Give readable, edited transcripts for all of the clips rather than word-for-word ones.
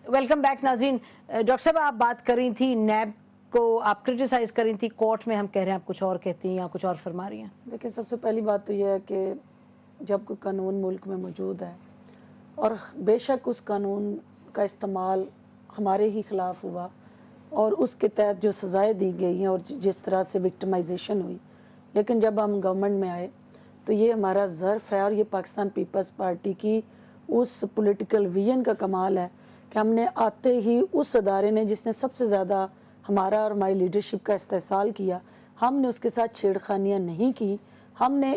Welcome back नाज़रीन। Doctor साहब आप बात कर रही थी नैब को आप क्रिटिसाइज कर रही थी, कोर्ट में हम कह रहे हैं आप कुछ और कहती हैं या कुछ और फरमा रही हैं। देखिए, सबसे पहली बात तो यह है कि जब कोई कानून मुल्क में मौजूद है और बेशक उस कानून का इस्तेमाल हमारे ही खिलाफ हुआ और उसके तहत जो सज़ाएं दी गई हैं और जिस तरह से विक्टिमाइजेशन हुई, लेकिन जब हम गवर्नमेंट में आए तो ये हमारा ज़र्फ है और ये पाकिस्तान पीपल्स पार्टी की उस पॉलिटिकल विजन का कमाल है कि हमने आते ही उस अदारे ने जिसने सबसे ज़्यादा हमारा और हमारी लीडरशिप का इस्तेहसाल किया, हमने उसके साथ छेड़खानियाँ नहीं की। हमने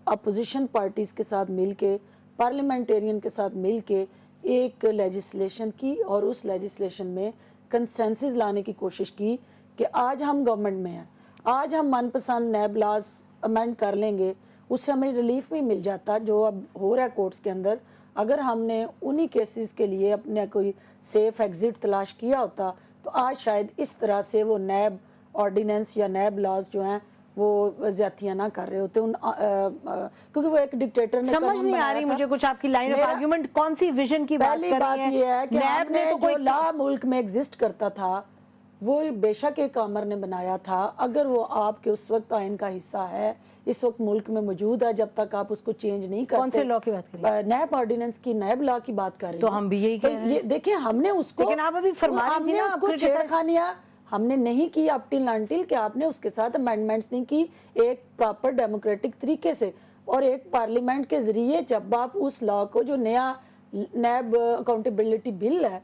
अपोजिशन पार्टीज़ के साथ मिल के, पार्लियामेंटेरियन के साथ मिल के एक लेजिस्लेशन की और उस लेजिस्लेशन में कंसेंसस लाने की कोशिश की कि आज हम गवर्नमेंट में हैं, आज हम मनपसंद नैब लॉज अमेंड कर लेंगे, उससे हमें रिलीफ भी मिल जाता जो अब हो रहा है कोर्ट्स के अंदर। अगर हमने उन्हीं केसेस के लिए अपने कोई सेफ एग्जिट तलाश किया होता तो आज शायद इस तरह से वो नैब ऑर्डिनेंस या नैब लॉज जो हैं वो ज्यादतियां ना कर रहे होते क्योंकि वो एक डिक्टेटर ने समझ नहीं आ रही मुझे कुछ आपकी लाइन ऑफ आर्गुमेंट, कौन सी विजन की बात कर रही हैं? पहली बात ये है कि नैब ने तो कोई लॉ मुल्क में एग्जिस्ट करता था वो बेशक एक आमर ने बनाया था, अगर वो आपके उस वक्त आइन का हिस्सा है, इस वक्त मुल्क में मौजूद है, जब तक आप उसको चेंज नहीं करते। कौन से लॉ की बात कर रही हैं? नैब ऑर्डिनेंस की, नैब लॉ की बात कर रही हैं। तो हम भी यही कह रहे हैं। देखिए, हमने उसको, लेकिन आप अभी फरमा रही थी ना, उसको छेड़खानियां हमने नहीं की अप टिल अनटिल कि आपने उसके साथ अमेंडमेंट्स नहीं की एक प्रॉपर डेमोक्रेटिक तरीके से और एक पार्लियामेंट के जरिए। जब आप उस लॉ को, जो नया नैब अकाउंटेबिलिटी बिल है,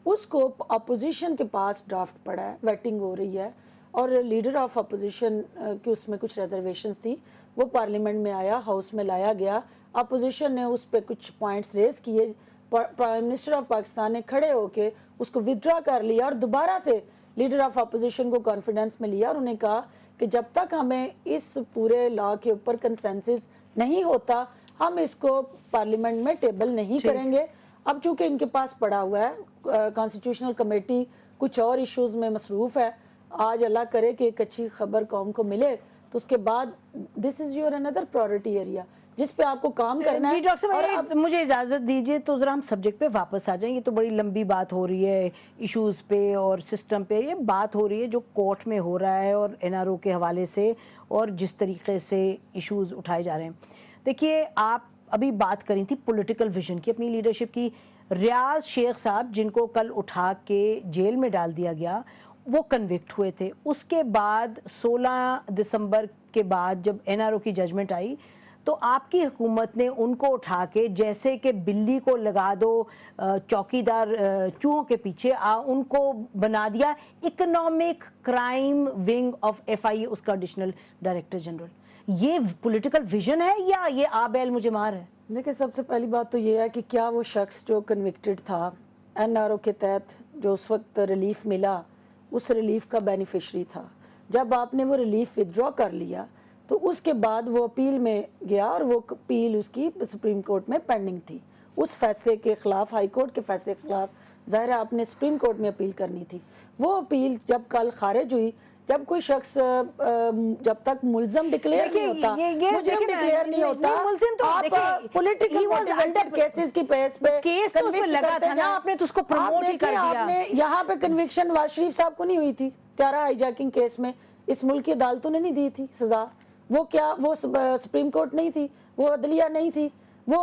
उसको अपोजिशन के पास ड्राफ्ट पड़ा है, वेटिंग हो रही है और लीडर ऑफ अपोजिशन की उसमें कुछ रिजर्वेशंस थी, वो पार्लियामेंट में आया, हाउस में लाया गया, अपोजिशन ने उस पर कुछ पॉइंट्स रेज किए, प्राइम मिनिस्टर ऑफ पाकिस्तान ने खड़े होके उसको विथड्रॉ कर लिया और दोबारा से लीडर ऑफ अपोजिशन को कॉन्फिडेंस में लिया और उन्होंने कहा कि जब तक हमें इस पूरे लॉ के ऊपर कंसेंसस नहीं होता हम इसको पार्लियामेंट में टेबल नहीं करेंगे। अब चूंकि इनके पास पड़ा हुआ है, कॉन्स्टिट्यूशनल कमेटी कुछ और इश्यूज में मसरूफ है, आज अल्लाह करे कि एक अच्छी खबर कौम को मिले तो उसके बाद this is your another priority area जिस पे आपको काम करना है। डॉक्टर साहब, अब मुझे इजाजत दीजिए तो जरा हम सब्जेक्ट पे वापस आ जाएं। ये तो बड़ी लंबी बात हो रही है इश्यूज पे और सिस्टम पे, ये बात हो रही है जो कोर्ट में हो रहा है और एनआरओ के हवाले से और जिस तरीके से इश्यूज उठाए जा रहे हैं। देखिए, आप अभी बात करी थी पॉलिटिकल विजन की अपनी लीडरशिप की। रियाज शेख साहब जिनको कल उठा के जेल में डाल दिया गया, वो कन्विक्ट हुए थे। उसके बाद 16 दिसंबर के बाद जब एनआरओ की जजमेंट आई तो आपकी हुकूमत ने उनको उठा के जैसे कि बिल्ली को लगा दो चौकीदार चूहों के पीछे, उनको बना दिया economic crime wing of FIA, उसका एडिशनल डायरेक्टर जनरल। ये पॉलिटिकल विजन है या ये आबेल मुझे मार है? देखिए, सबसे पहली बात तो ये है कि क्या वो शख्स जो कन्विक्टेड था एनआरओ के तहत जो उस वक्त रिलीफ मिला, उस रिलीफ का बेनिफिशरी था? जब आपने वो रिलीफ विथड्रॉ कर लिया तो उसके बाद वो अपील में गया और वो अपील उसकी सुप्रीम कोर्ट में पेंडिंग थी। उस फैसले के खिलाफ, हाई कोर्ट के फैसले के खिलाफ जाहिर है आपने सुप्रीम कोर्ट में अपील करनी थी। वो अपील जब कल खारिज हुई, जब कोई शख्स जब तक मुल्ज़म डिक्लेयर नहीं होता, मुजरिम डिक्लेयर नहीं होता, आप पॉलिटिकल मोटिवेटेड केसेस की बेस पे केस तो उसमें लगा था ना, आपने तो उसको प्रमोट ही कर दिया। आपने यहाँ पे कन्विक्शन नवाज शरीफ साहब को नहीं हुई थी 11 हाईजैकिंग केस में, इस मुल्क की अदालतों ने नहीं दी थी सजा। वो क्या, वो सुप्रीम कोर्ट नहीं थी, वो अदलिया नहीं थी, वो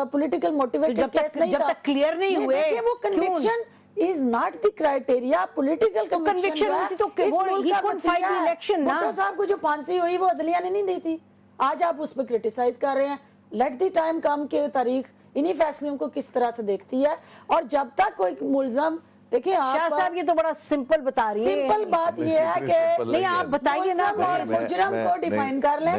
पॉलिटिकल मोटिवेटेड केस नहीं था। जब तक क्लियर नहीं हुए, वो conviction is not the criteria. Political conviction होती तो he could fight the election ना। भुट्टो साहब को जो फांसी हुई वो अदलिया ने नहीं दी थी, आज आप उस पर क्रिटिसाइज कर रहे हैं। लेट द टाइम कम के तारीख इन्हीं फैसलों को किस तरह से देखती है। और जब तक कोई मुल्ज़म, देखिए शाह साहब ये तो बड़ा सिंपल बता रही है। सिंपल बात ये है कि नहीं, आप बताइए ना, और मुजरम को डिफाइन कर लें।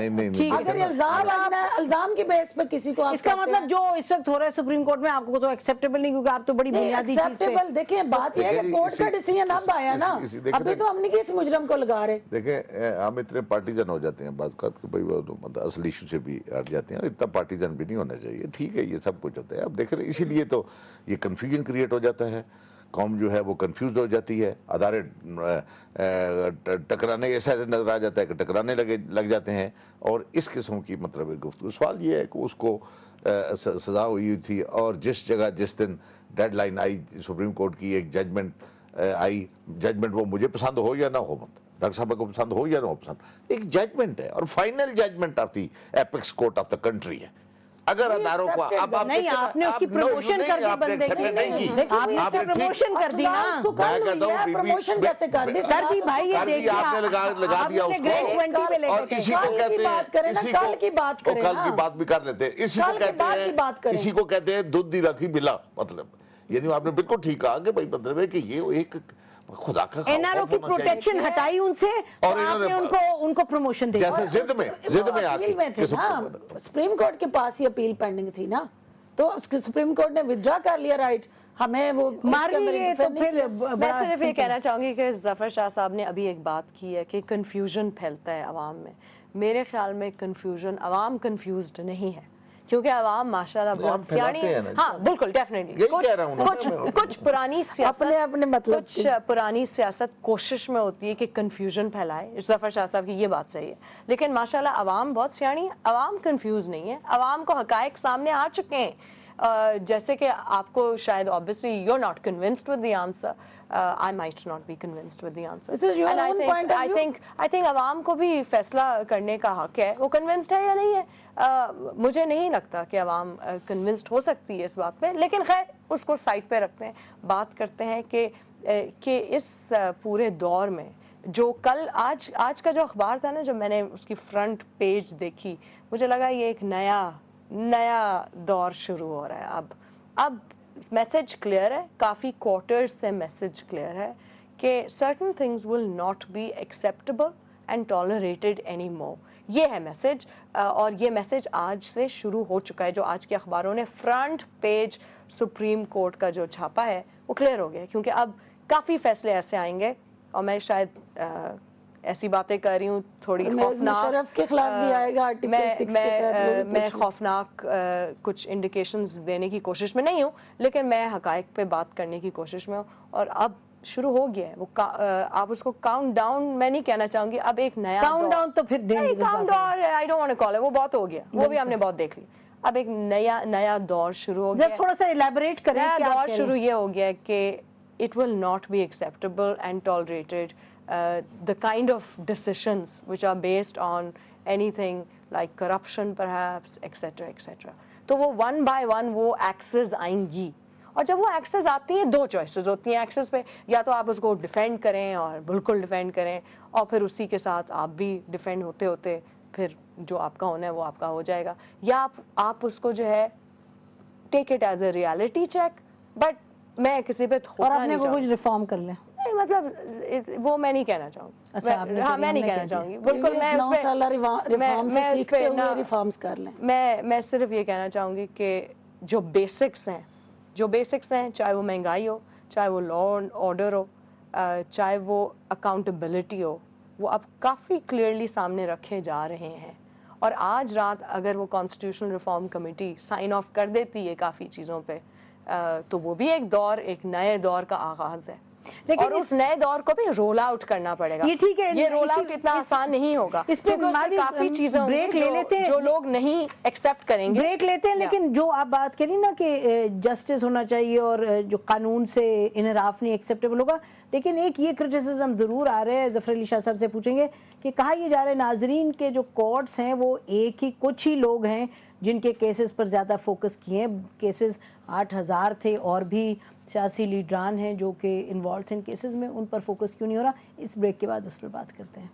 अगर इल्जाम लगना है, इल्जाम की बेस पे किसी को, इसका मतलब जो इस वक्त हो रहा है सुप्रीम कोर्ट में आपको तो एक्सेप्टेबल नहीं, क्योंकि आप तो बड़ी बुनियादी चीज पे। देखिए, बात ये है कि कोर्ट का डिसीजन अब आया ना, अभी तो हमने किस मुजरम को लगा रहे। देखें, हम इतने पार्टीजन हो जाते हैं बात मतलब असल इशू से भी हट जाते हैं, इतना पार्टीजन भी नहीं होना चाहिए। ठीक है, ये सब कुछ होता है। अब देख रहे, इसीलिए तो ये कंफ्यूजन क्रिएट हो जाता है قوم جو ہے وہ کنفیوز ہو جاتی ہے, ادارے ٹکرانے ایسا نظر آ جاتا ہے کہ ٹکرانے لگ جاتے ہیں, اور اس قسم کی مطلب گفتگو. سوال یہ ہے کہ اس کو سزا ہوئی تھی, اور جس جگہ جس دن ڈیڈ لائن آئی سپریم کورٹ کی, ایک ججمنٹ آئی, ججمنٹ وہ مجھے پسند ہو یا نہ ہو, ڈاکٹر صاحب کو پسند ہو یا نہ ہو پسند, ایک ججمنٹ ہے اور final judgement of the apex court of the country ہے. اگر اداروں کو اب نہیں, آپ نے اس کی پروموشن کر دی بندے کی, آپ نے اس کی پروموشن کر دی نا, میں کہتا ہوں پروموشن کیسے کر دی بھائی, یہ دیکھیے آپ نے لگا دیا اس کو, اور اسی کو کہتے ہیں, کل کی بات کریں, کل کی بات بھی کر لیتے ہیں, اسی کو کہتے ہیں دودھ دی رکھی بلا. مطلب یعنی آپ نے بالکل ٹھیک کہا کہ بھائی مطلب ہے کہ یہ ایک خدا کا این آر او کی پروٹیکشن ہٹائی ان سے, اور ان کو پروموشن دے, جیسے زد میں آ کے سپریم کورٹ کے پاس ہی اپیل پینڈنگ تھی نا, تو سپریم کورٹ نے ودرا کر لیا رائٹ, ہمیں وہ مار لیے. تو پھر میں صرف یہ کہنا چاہوں گی کہ ظفر شاہ صاحب نے ابھی ایک بات کی ہے کہ کنفیوژن پھیلتا ہے عوام میں. میرے خیال میں کنفیوژن, عوام کنفیوزڈ نہیں ہے, کیونکہ عوام ماشاءاللہ بہت سیاڑی ہے. ہاں بالکل, ڈیفینیٹلی کچھ پرانی سیاست, اپنے مطلب کچھ پرانی سیاست کوشش میں ہوتی ہے کہ کنفیوژن پھیلائے. ظفر شاہ صاحب کی یہ بات صحیح ہے, لیکن ماشاءاللہ عوام بہت سیاڑی ہے, عوام کنفیوز نہیں ہے, عوام کو حقائق سامنے آ چکے ہیں. جیسے کہ آپ کو شاید obviously you're not convinced with the answer, I might not be convinced with the answer. This is your own point of view. I think عوام کو بھی فیصلہ کرنے کا حق ہے, وہ convinced ہے یا نہیں ہے. مجھے نہیں لگتا کہ عوام convinced ہو سکتی ہے اس بات پہ, لیکن خیر اس کو سائڈ پہ رکھتے ہیں. بات کرتے ہیں کہ اس پورے دور میں جو کل آج کا جو اخبار تھا نا, جب میں نے اس کی فرنٹ پیج دیکھی, مجھے لگا یہ ایک نیا دور شروع ہو رہا ہے. اب میسج کلیئر ہے, کافی کوارٹرز سے میسج کلیئر ہے کہ certain things will not be acceptable and tolerated anymore. یہ ہے میسج, اور یہ میسج آج سے شروع ہو چکا ہے. جو آج کے اخباروں نے فرنٹ پیج سپریم کورٹ کا جو چھاپا ہے وہ کلیئر ہو گیا, کیونکہ اب کافی فیصلے ایسے آئیں گے, اور میں شاید ایسی باتیں کر رہی ہوں تھوڑی خوفناک کے خلاف بھی آئے گا, میں خوفناک کچھ انڈیکیشنز دینے کی کوشش میں نہیں ہوں, لیکن میں حقائق پہ بات کرنے کی کوشش میں ہوں. اور اب شروع ہو گیا ہے وہ, آپ اس کو کاؤنٹ ڈاؤن میں نہیں کہنا چاہوں گی, اب ایک نیا کاؤنٹ ڈاؤن تو پھر count down I don't want to call ہے, وہ بہت ہو گیا, وہ بھی ہم نے بہت دیکھ لی. اب ایک نیا دور شروع ہو گیا, تھوڑا سا ایلیبوریٹ کریں. نیا دور شروع یہ ہو گیا کہ it will not be acceptable and tolerated the kind of decisions which are based on anything like corruption perhaps etc etc. تو وہ one by one وہ ایکسز آئیں گی, اور جب وہ ایکسز آتی ہیں دو چوائسز ہوتی ہیں ایکسز پہ, یا تو آپ اس کو ڈیفینڈ کریں اور بالکل ڈیفینڈ کریں, اور پھر اسی کے ساتھ آپ بھی ڈیفینڈ ہوتے ہوتے پھر جو آپ کا ہونا ہے وہ آپ کا ہو جائے گا, یا آپ اس کو جو ہے take it as a reality check. But میں کسی پہ اور اپنے کو کچھ ریفارم کر لیں, مطلب وہ میں نہیں کہنا چاہوں گی. ہاں میں نہیں کہنا چاہوں گی بالکل, میں صرف یہ کہنا چاہوں گی کہ جو بیسکس ہیں چاہے وہ مہنگائی ہو, چاہے وہ لا اینڈ آرڈر ہو, چاہے وہ اکاؤنٹیبلٹی ہو, وہ اب کافی کلیئرلی سامنے رکھے جا رہے ہیں. اور آج رات اگر وہ constitutional reform committee sign off کر دیتی ہے کافی چیزوں پہ, تو وہ بھی ایک نئے دور کا آغاز ہے, اور اس نئے دور کو بھی رول آؤٹ کرنا پڑے گا. یہ ٹھیک ہے, یہ رول آؤٹ اتنا آسان نہیں ہوگا, اس پہ کافی چیزیں بریک لے لیتے ہیں, جو لوگ نہیں ایکسپٹ کریں گے بریک لیتے ہیں. لیکن جو آپ بات کری نا کہ جسٹس ہونا چاہیے اور جو قانون سے انحراف نہیں ایکسیپٹیبل ہوگا, لیکن ایک یہ کرٹیسزم ضرور آ رہا ہے, ظفر علی شاہ صاحب سے پوچھیں گے کہ کہا یہ جا رہا ہے ناظرین کے جو کورٹس ہیں وہ کچھ ہی لوگ ہیں جن کے کیسز پر زیادہ فوکس کیے ہیں. کیسز 8000 تھے, اور بھی سیاسی لیڈران ہیں جو کہ انوالو تھے ان کیسز میں, ان پر فوکس کیوں نہیں ہو رہا؟ اس بریک کے بعد اس پر بات کرتے ہیں.